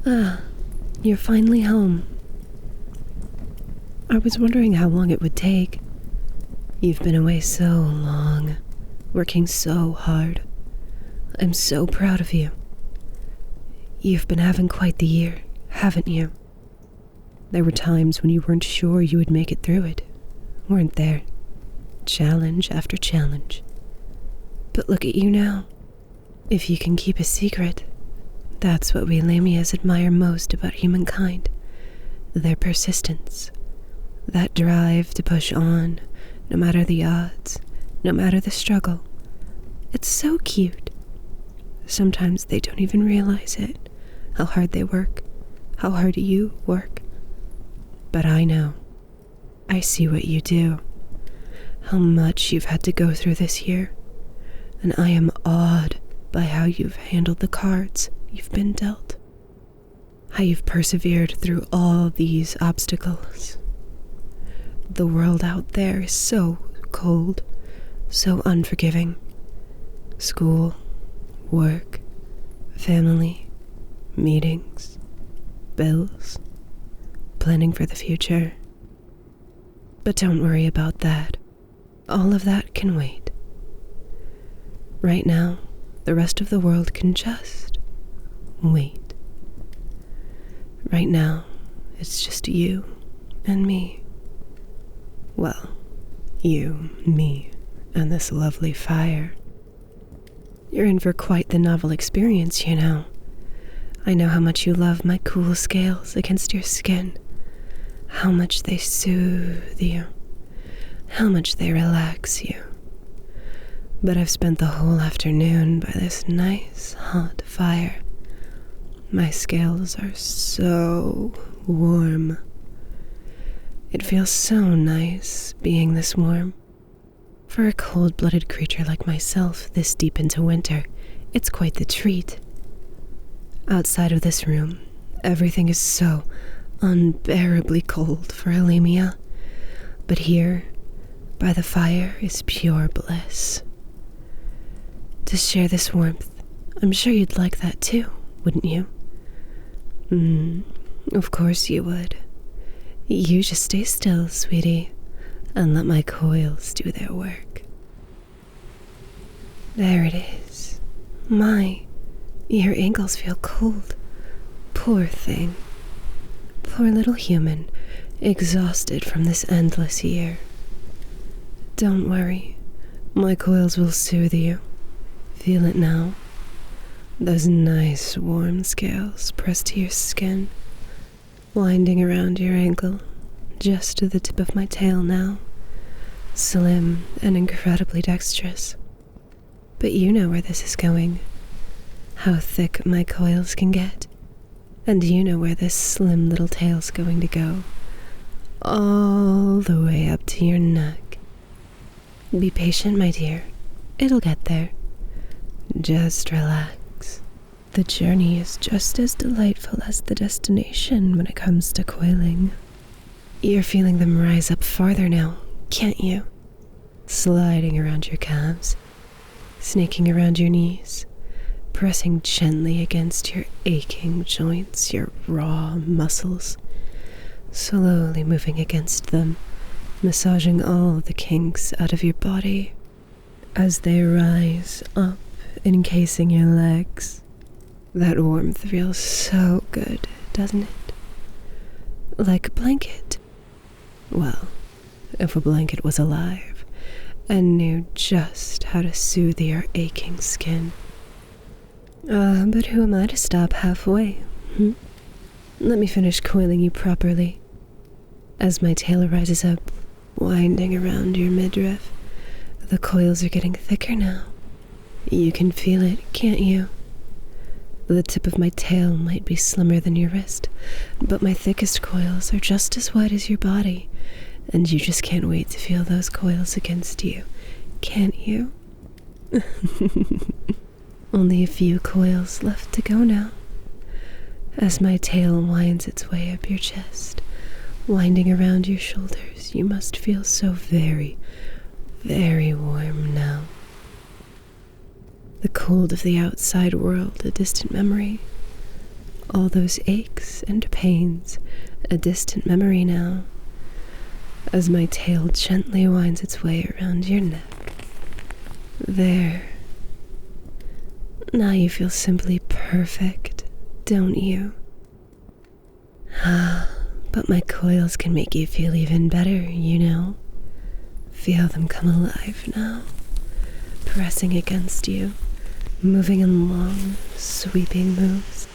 Ah, you're finally home. I was wondering how long it would take. You've been away so long, working so hard. I'm so proud of you. You've been having quite the year, haven't you? There were times when you weren't sure you would make it through it, weren't there? Challenge after challenge. But look at you now. If you can keep a secret, that's what we Lamias admire most about humankind. Their persistence. That drive to push on, no matter the odds, no matter the struggle. It's so cute. Sometimes they don't even realize it, how hard they work, how hard you work. But I know. I see what you do, how much you've had to go through this year, and I am awed by how you've handled the cards you've been dealt, how you've persevered through all these obstacles. The world out there is so cold, so unforgiving. School, work, family, meetings, bills, planning for the future. But don't worry about that. All of that can wait. Right now, the rest of the world can just wait. Right now, it's just you and me. Well, you, me, and this lovely fire. You're in for quite the novel experience, you know. I know how much you love my cool scales against your skin, how much they soothe you, how much they relax you. But I've spent the whole afternoon by this nice hot fire. My scales are so warm. It feels so nice being this warm. For a cold-blooded creature like myself this deep into winter, it's quite the treat. Outside of this room, everything is so unbearably cold for a Lamia. But here, by the fire, is pure bliss. To share this warmth, I'm sure you'd like that too, wouldn't you? Of course you would. You just stay still, sweetie, and let my coils do their work. There it is. Your ankles feel cold. Poor thing. Poor little human, exhausted from this endless year. Don't worry. My coils will soothe you. Feel it now. Those nice warm scales pressed to your skin, winding around your ankle, just to the tip of my tail now. Slim and incredibly dexterous. But you know where this is going. How thick my coils can get. And you know where this slim little tail's going to go. All the way up to your neck. Be patient, my dear. It'll get there. Just relax. The journey is just as delightful as the destination when it comes to coiling. You're feeling them rise up farther now, can't you? Sliding around your calves, snaking around your knees, pressing gently against your aching joints, your raw muscles, slowly moving against them, massaging all the kinks out of your body as they rise up, encasing your legs. That warmth feels so good, doesn't it? Like a blanket. Well, if a blanket was alive and knew just how to soothe your aching skin. But who am I to stop halfway? Let me finish coiling you properly. As my tail rises up, winding around your midriff, the coils are getting thicker now. You can feel it, can't you? The tip of my tail might be slimmer than your wrist, but my thickest coils are just as wide as your body, and you just can't wait to feel those coils against you, can't you? Only a few coils left to go now. As my tail winds its way up your chest, winding around your shoulders, you must feel so very, very warm now. The cold of the outside world, a distant memory. all those aches and pains a distant memory now, as my tail gently winds its way around your neck. There. Now you feel simply perfect, don't you? But my coils can make you feel even better, you know. Feel them come alive now, pressing against you, moving in long, sweeping moves,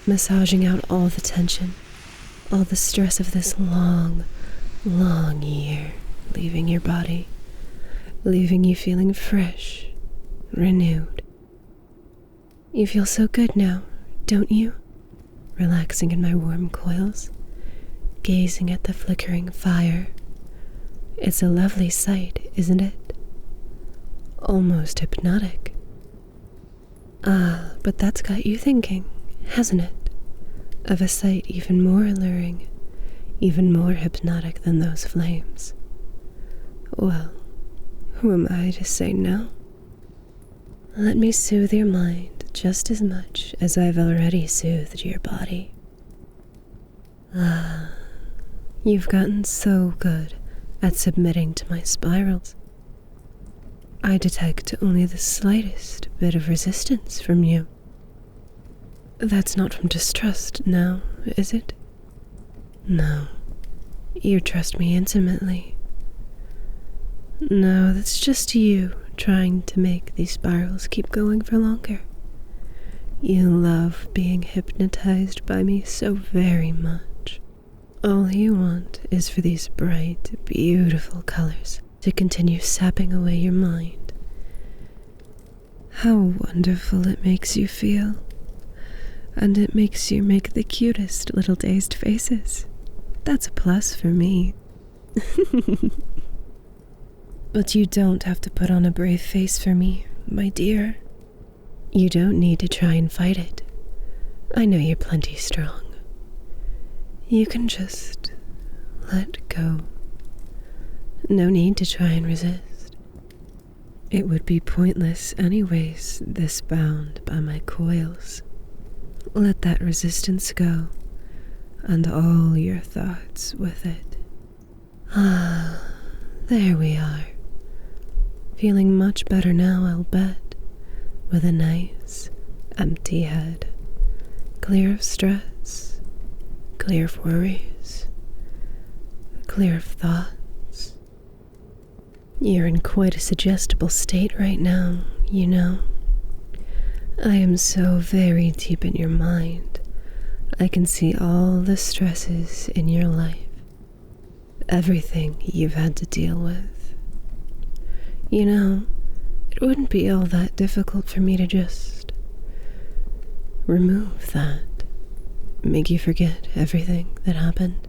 massaging out all the tension, all the stress of this long, long year, leaving your body, leaving you feeling fresh, renewed. You feel so good now, don't you? Relaxing in my warm coils, gazing at the flickering fire. It's a lovely sight, isn't it? Almost hypnotic. But that's got you thinking, hasn't it? Of a sight even more alluring, even more hypnotic than those flames. Well, who am I to say no? Let me soothe your mind just as much as I've already soothed your body. You've gotten so good at submitting to my spirals. I detect only the slightest bit of resistance from you. That's not from distrust now, is it? No, you trust me intimately. No, that's just you trying to make these spirals keep going for longer. You love being hypnotized by me so very much. All you want is for these bright, beautiful colors to continue sapping away your mind. How wonderful it makes you feel. And it makes you make the cutest little dazed faces. That's a plus for me. But you don't have to put on a brave face for me, my dear. You don't need to try and fight it. I know you're plenty strong. You can just let go. No need to try and resist. It would be pointless anyways, this bound by my coils. Let that resistance go, and all your thoughts with it. There we are. Feeling much better now, I'll bet, with a nice, empty head, clear of stress, clear of worries, clear of thoughts. You're in quite a suggestible state right now, you know. I am so very deep in your mind. I can see all the stresses in your life, everything you've had to deal with. You know, it wouldn't be all that difficult for me to just remove that, make you forget everything that happened,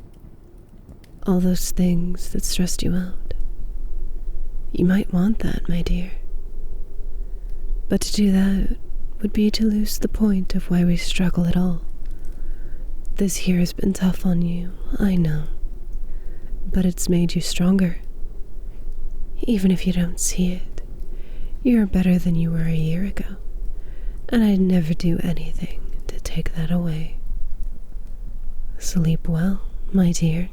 all those things that stressed you out. You might want that, my dear. But to do that would be to lose the point of why we struggle at all. This year has been tough on you, I know, but it's made you stronger. Even if you don't see it, you're better than you were a year ago, and I'd never do anything to take that away. Sleep well, my dear.